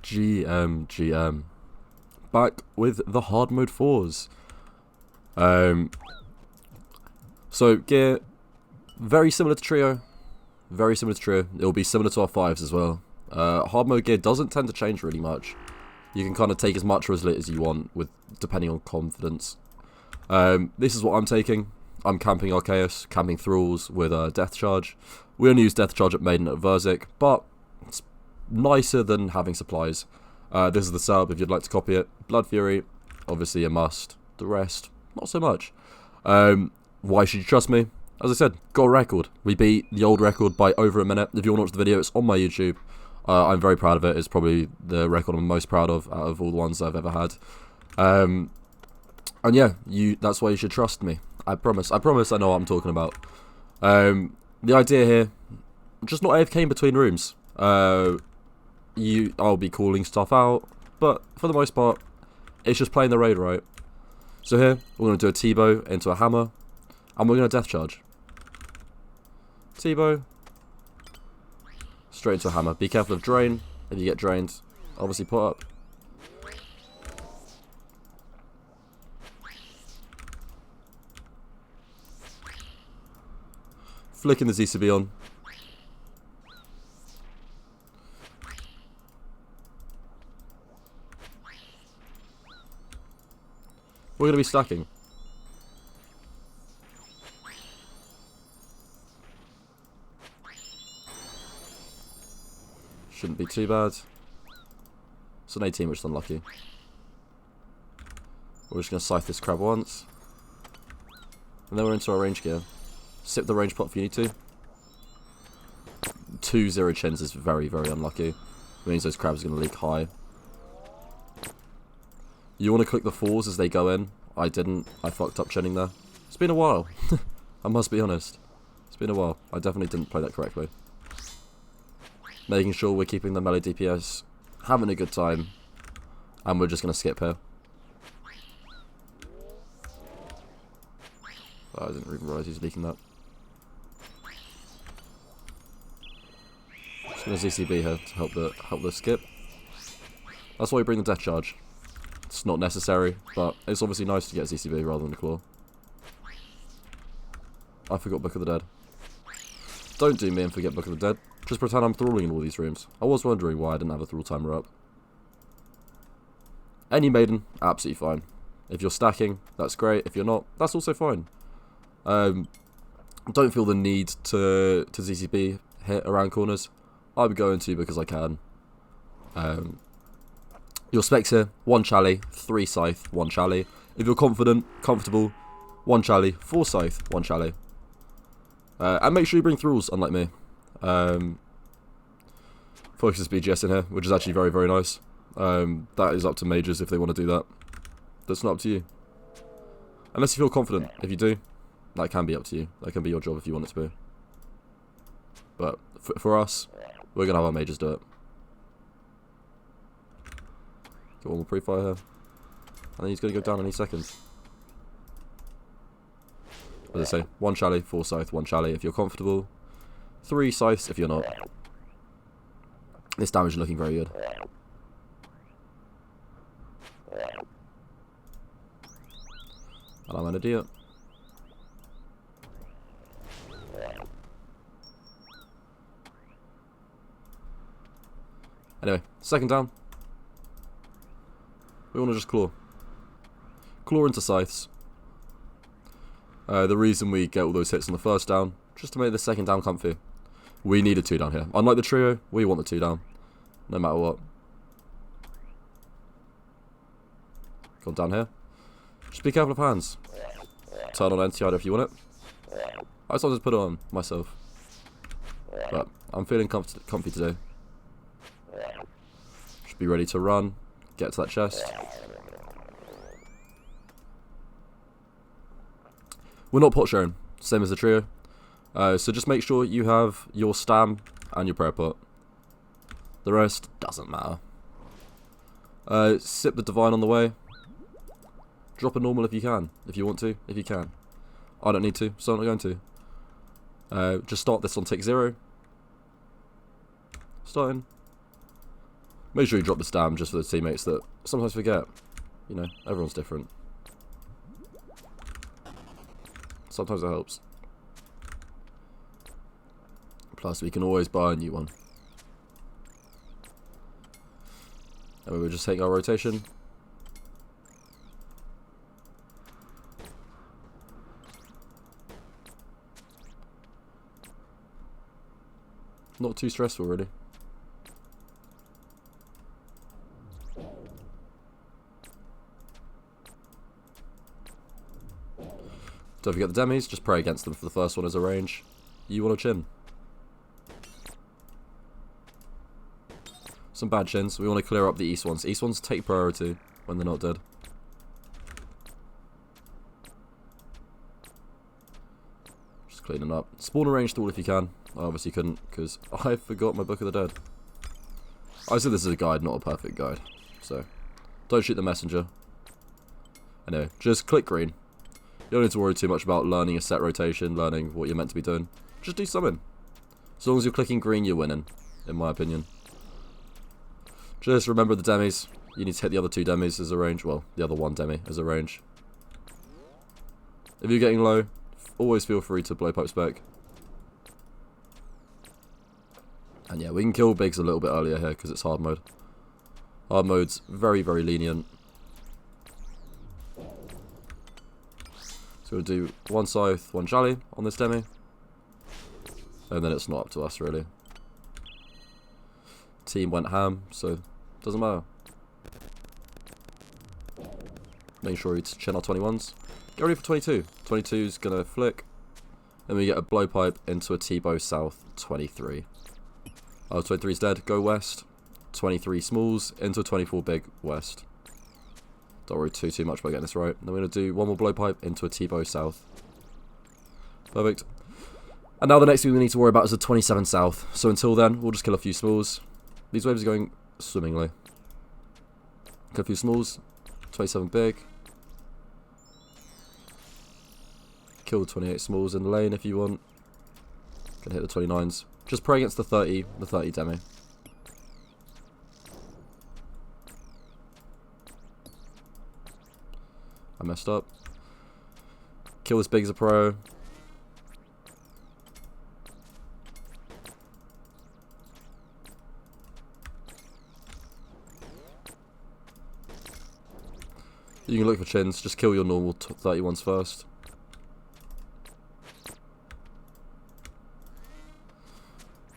GM. Back with the hard mode 4s. So gear, very similar to Trio. Very similar to Trio. It will be similar to our 5s as well. Hard mode gear doesn't tend to change really much. You can kind of take as much or as little as you want, with depending on confidence. This is what I'm taking. I'm camping Arceus, camping Thralls with Death Charge. We only use Death Charge at Maiden at Verz, but it's nicer than having supplies. This is the setup if you'd like to copy it. Blood Fury, obviously a must. The rest, not so much. Why should you trust me? As I said, got a record. We beat the old record by over a minute. If you want to watch the video, it's on my YouTube. I'm very proud of it. It's probably the record I'm most proud of out of all the ones I've ever had. And yeah, that's why you should trust me. I promise I know what I'm talking about. The idea here, just not AFK in between rooms. I'll be calling stuff out, but for the most part, it's just playing the raid right. So here, we're going to do a T-bow into a hammer, and we're going to Death Charge. T-bow, straight into a hammer. Be careful of drain. If you get drained, obviously put up. Flicking the ZCB on. We're going to be stacking. Shouldn't be too bad. It's an 18, which is unlucky. We're just going to scythe this crab once. And then we're into our range gear. Sip the range pot if you need to. 2-0 chins is very, very unlucky. It means those crabs are going to leak high. You want to click the 4s as they go in. I didn't. I fucked up chinning there. It's been a while. I must be honest. It's been a while. I definitely didn't play that correctly. Making sure we're keeping the melee DPS, having a good time, and we're just going to skip here. Oh, I didn't even realise he was leaking that. Just going to ZCB here to help the skip. That's why we bring the Death Charge. It's not necessary, but it's obviously nice to get ZCB rather than a Claw. I forgot Book of the Dead. Don't do me and forget Book of the Dead. Just pretend I'm thralling in all these rooms. I was wondering why I didn't have a thrall timer up. Any Maiden, absolutely fine. If you're stacking, that's great. If you're not, that's also fine. Don't feel the need to ZCB hit around corners. I'm going to because I can. Your specs here, 1 chally, 3 scythe, 1 chally. If you're confident, comfortable, 1 chally, 4 scythe, 1 chally. And make sure you bring thralls, unlike me. Focus BGS in here, which is actually very, very nice. That is up to mages if they want to do that. That's not up to you. Unless you feel confident. If you do, that can be up to you. That can be your job if you want it to be. But for us, we're going to have our mages do it. Get one more pre-fire here. And then he's going to go down any second. As I say, 1 chally, 4 scythe, 1 chally if you're comfortable. 3 scythes if you're not. This damage is looking very good. And I'm an idiot. Anyway, second down. We want to just claw. Claw into scythes. The reason we get all those hits on the first down, just to make the second down comfy. We need a 2 down here. Unlike the trio, we want the 2 down. No matter what. Go down here. Just be careful of hands. Turn on anti-idle if you want it. I sometimes put it on myself. But I'm feeling comfy today. Just be ready to run. Get to that chest. We're not pot sharing. Same as the trio. So just make sure you have your stam and your prayer pot. The rest doesn't matter. Sip the divine on the way. Drop a normal if you can. If you want to. If you can. I don't need to, so I'm not going to. Just start this on tick 0. Starting. Make sure you drop the stam just for the teammates that sometimes forget. You know, everyone's different. Sometimes it helps. Plus, we can always buy a new one. And we will just take our rotation. Not too stressful, really. Don't forget the demis, just pray against them for the first one as a range. You want a chin. Some bad chins. We want to clear up the east ones. East ones take priority when they're not dead. Just cleaning up. Spawn a ranged all if you can. I obviously couldn't because I forgot my Book of the Dead. I said this is a guide, not a perfect guide. So, don't shoot the messenger. Anyway, just click green. You don't need to worry too much about learning a set rotation, learning what you're meant to be doing. Just do something. As long as you're clicking green, you're winning, in my opinion. Just remember the demis. You need to hit the other 2 demis as a range. Well, the other 1 demi as a range. If you're getting low, always feel free to blow pipe spec. And yeah, we can kill bigs a little bit earlier here because it's hard mode. Hard mode's very, very lenient. So we'll do 1 scythe, 1 chally on this demi. And then it's not up to us really. Team went ham, so doesn't matter. Make sure you chin our 21s. Get ready for 22. 22's gonna flick. Then we get a blowpipe into a T-bow south 23. Oh, 23's dead. Go west. 23 smalls into a 24 big west. Don't worry too much about getting this right. Then we're gonna do 1 more blowpipe into a T-bow south. Perfect. And now the next thing we need to worry about is a 27 south. So until then, we'll just kill a few smalls. These waves are going swimmingly. Kill a few smalls. 27 big. Kill the 28 smalls in the lane if you want. Can hit the 29s. Just pray against the 30 demi. I messed up. Kill this big as a pro. You can look for chins, just kill your normal 31s first.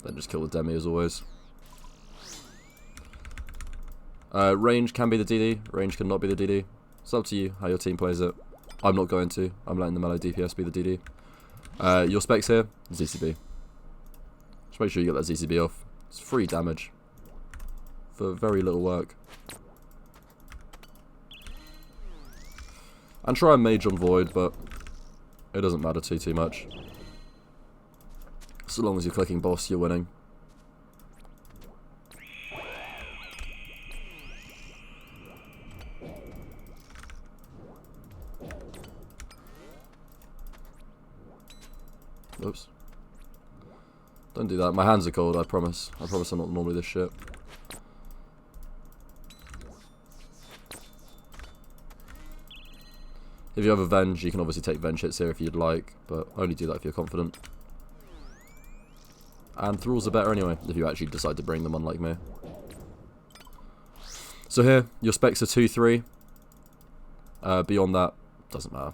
Then just kill the demi as always. Range can be the DD, range cannot be the DD. It's up to you how your team plays it. I'm not going to, I'm letting the melee DPS be the DD. Your specs here, ZCB. Just make sure you get that ZCB off. It's free damage for very little work. And try and mage on void, but it doesn't matter too much. So long as you're clicking boss, you're winning. Oops. Don't do that. My hands are cold, I promise. I promise I'm not normally this shit. If you have a Venge, you can obviously take Venge hits here if you'd like, but only do that if you're confident. And thralls are better anyway, if you actually decide to bring them, unlike me. So here, your specs are 2-3. Beyond that, doesn't matter.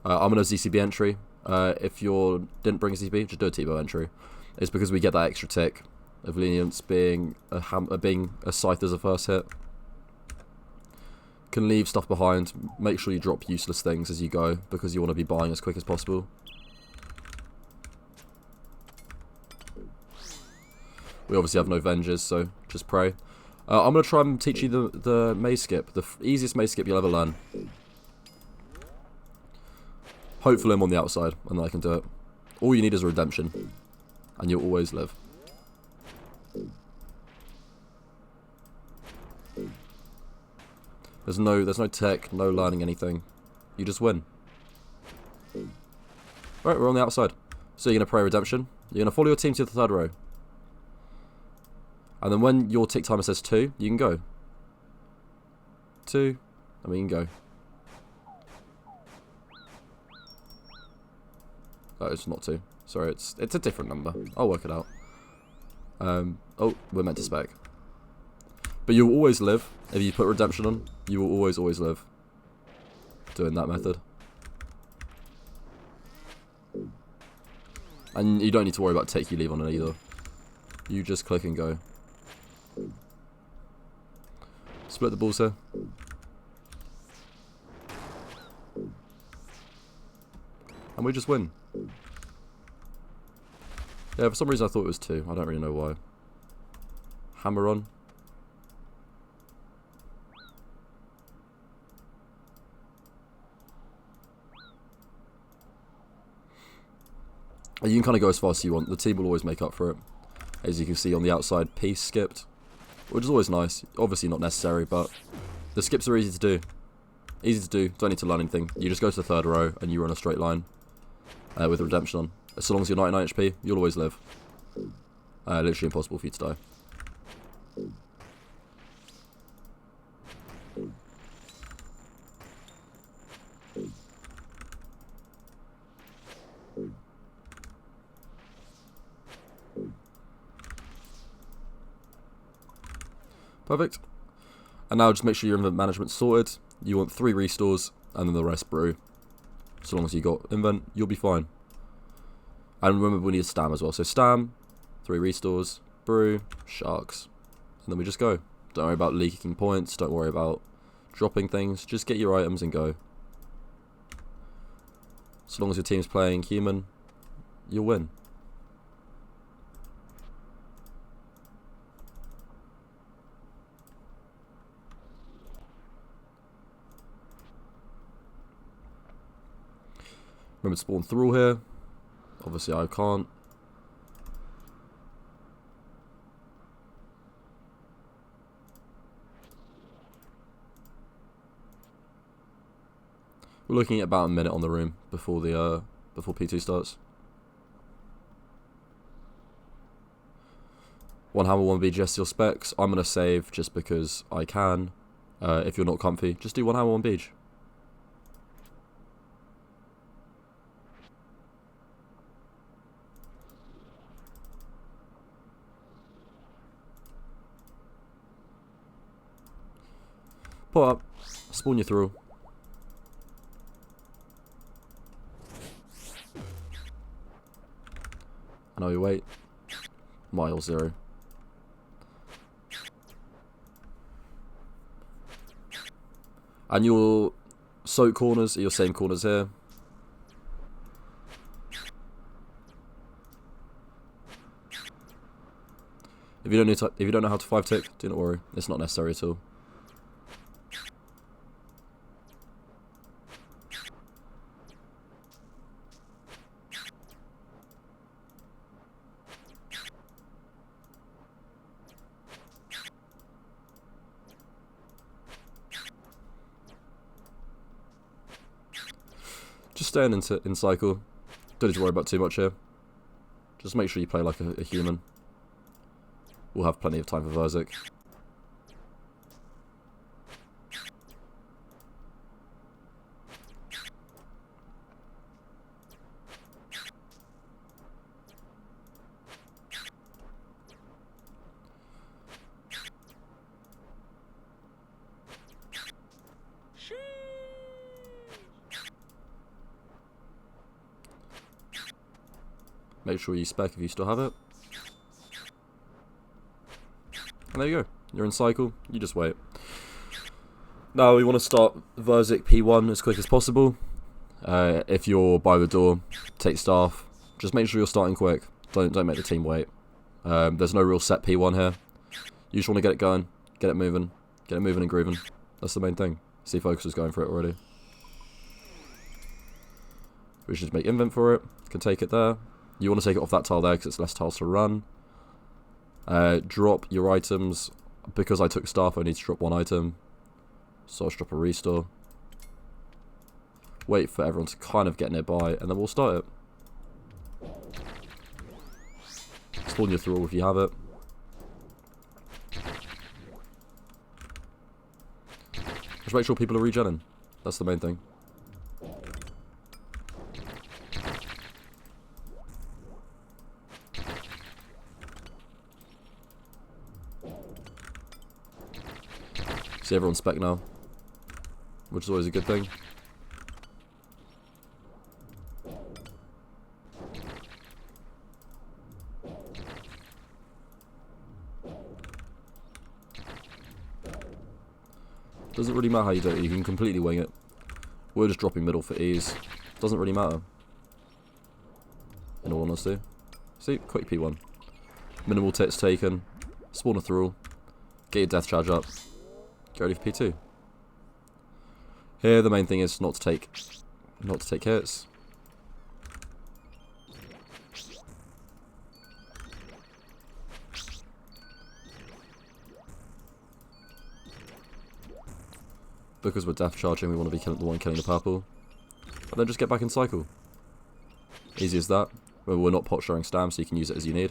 I'm on a ZCB entry. If you didn't bring a ZCB, just do a T-bow entry. It's because we get that extra tick of lenience being a scythe as a first hit. Can leave stuff behind. Make sure you drop useless things as you go, because you want to be buying as quick as possible. We obviously have no Venges, so just pray. I'm going to try and teach you the maze skip. The easiest maze skip you'll ever learn. Hopefully I'm on the outside, and then I can do it. All you need is a redemption, and you'll always live. There's no tech, no learning anything. You just win. Right, we're on the outside. So you're going to pray redemption. You're going to follow your team to the 3rd row. And then when your tick timer says 2, you can go. 2, and we can go. Oh, it's not 2. Sorry, it's a different number. I'll work it out. Oh, we're meant to spec. But you'll always live. If you put redemption on, you will always live. Doing that method. And you don't need to worry about tick you leave on it either. You just click and go. Split the balls here. And we just win. Yeah, for some reason I thought it was 2. I don't really know why. Hammer on. You can kind of go as fast as you want. The team will always make up for it. As you can see on the outside, piece skipped. Which is always nice. Obviously not necessary, but the skips are easy to do. Easy to do. Don't need to learn anything. You just go to the third row and you run a straight line. With redemption on. As long as you're 99 HP, you'll always live. Literally impossible for you to die. Perfect. And now just make sure your invent management's sorted. You want 3 restores and then the rest brew. So long as you got invent, you'll be fine. And remember, we need a stam as well. So stam, 3 restores, brew, sharks, and then we just go. Don't worry about leaking points. Don't worry about dropping things. Just get your items and go. So long as your team's playing human, you'll win. Remember to spawn through here. Obviously I can't. We're looking at about a minute on the room before the before P2 starts. 1 hammer, 1 BGS your specs. I'm gonna save just because I can. If you're not comfy, just do 1 hammer, 1 BG. Pull up, spawn you through. I know you wait. Mile 0. And your Sote corners are your same corners here. If you don't know how to 5 tick, do not worry. It's not necessary at all. Just staying in cycle. Don't need to worry about too much here. Just make sure you play like a human. We'll have plenty of time for Verz. Make sure you spec if you still have it. And there you go. You're in cycle. You just wait. Now we want to start Verz P1 as quick as possible. If you're by the door, take staff. Just make sure you're starting quick. Don't make the team wait. There's no real set P1 here. You just want to get it going, get it moving and grooving. That's the main thing. See, Focus is going for it already. We should make invent for it. Can take it there. You want to take it off that tile there because it's less tiles to run. Drop your items. Because I took staff, I need to drop 1 item. So I'll just drop a restore. Wait for everyone to kind of get nearby, and then we'll start it. Spawn your thrall if you have it. Just make sure people are regenning. That's the main thing. See, everyone's spec now, which is always a good thing. Doesn't really matter how you do it, you can completely wing it. We're just dropping middle for ease. Doesn't really matter. In all honesty. See, quick P1. Minimal tits taken. Spawn a thrall. Get your death charge up. Get ready for P2. Here the main thing is not to take hits. Because we're death charging, we want to be the one killing the purple. And then just get back in cycle. Easy as that. We're not pot sharing stam, so you can use it as you need.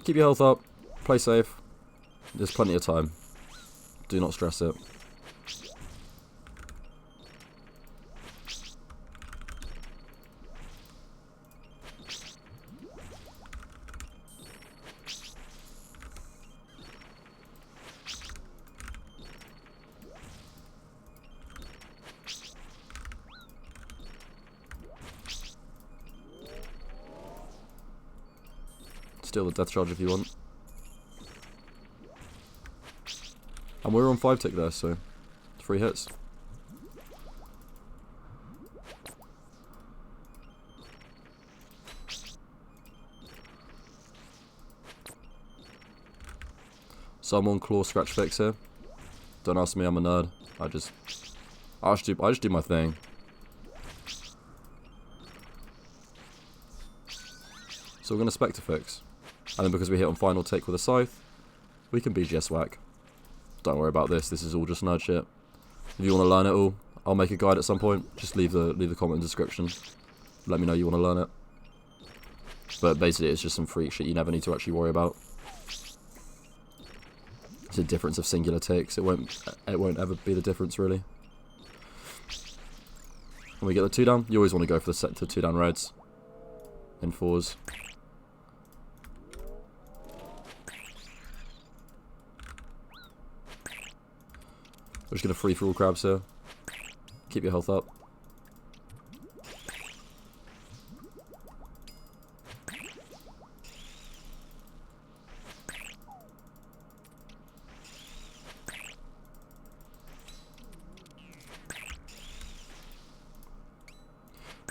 Keep your health up. Play safe. There's plenty of time. Do not stress it. Steal the death charge if you want. And we're on 5 tick there, so 3 hits. So I'm on claw scratch fix here. Don't ask me, I'm a nerd. I just do my thing. So we're gonna spec to fix. And then because we hit on final tick with a scythe, we can BGS whack. Don't worry about this is all just nerd shit. If you want to learn it all, I'll make a guide at some point. Just leave the comment in the description. Let me know you want to learn it. But basically it's just some freak shit you never need to actually worry about. It's a difference of singular ticks. It won't ever be the difference really. When we get the 2 down, you always want to go for the set to 2 down reds. In 4s. We're just going to free for all crabs here. Keep your health up.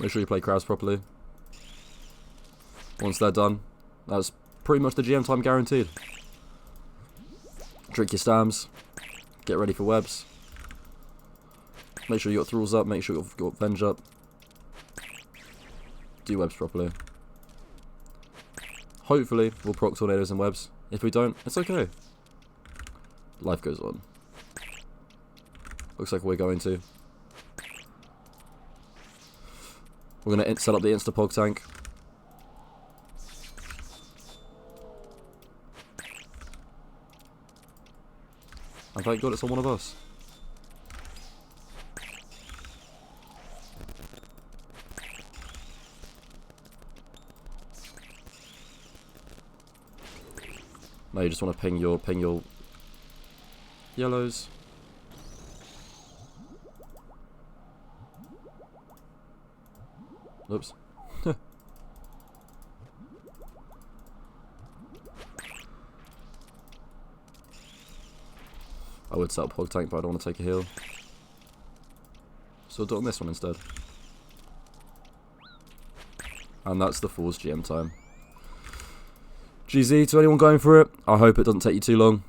Make sure you play crabs properly. Once they're done, that's pretty much the GM time guaranteed. Drink your stams. Get ready for webs. Make sure you got thralls up, make sure you've got venge up. Do webs properly. Hopefully we'll proc tornadoes and webs. If we don't, it's okay. Life goes on. Looks like we're going to. We're going to set up the insta-pog tank. And thank God it's on one of us. Now you just want to ping your yellows. Oops. I would set up hog tank, but I don't want to take a heal. So I'll do it on this one instead. And that's the 4's GM time. GZ to anyone going for it. I hope it doesn't take you too long.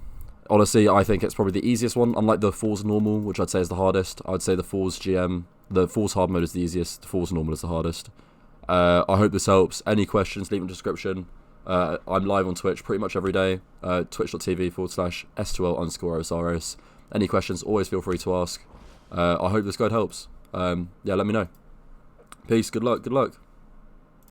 Honestly, I think it's probably the easiest one. Unlike the 4's normal, which I'd say is the hardest. I'd say the 4's GM, the 4's hard mode is the easiest. The 4's normal is the hardest. I hope this helps. Any questions, leave in the description. I'm live on Twitch pretty much every day. Twitch.tv/S2L_OSRS. Any questions, always feel free to ask. I hope this guide helps. Yeah, let me know. Peace, good luck, good luck.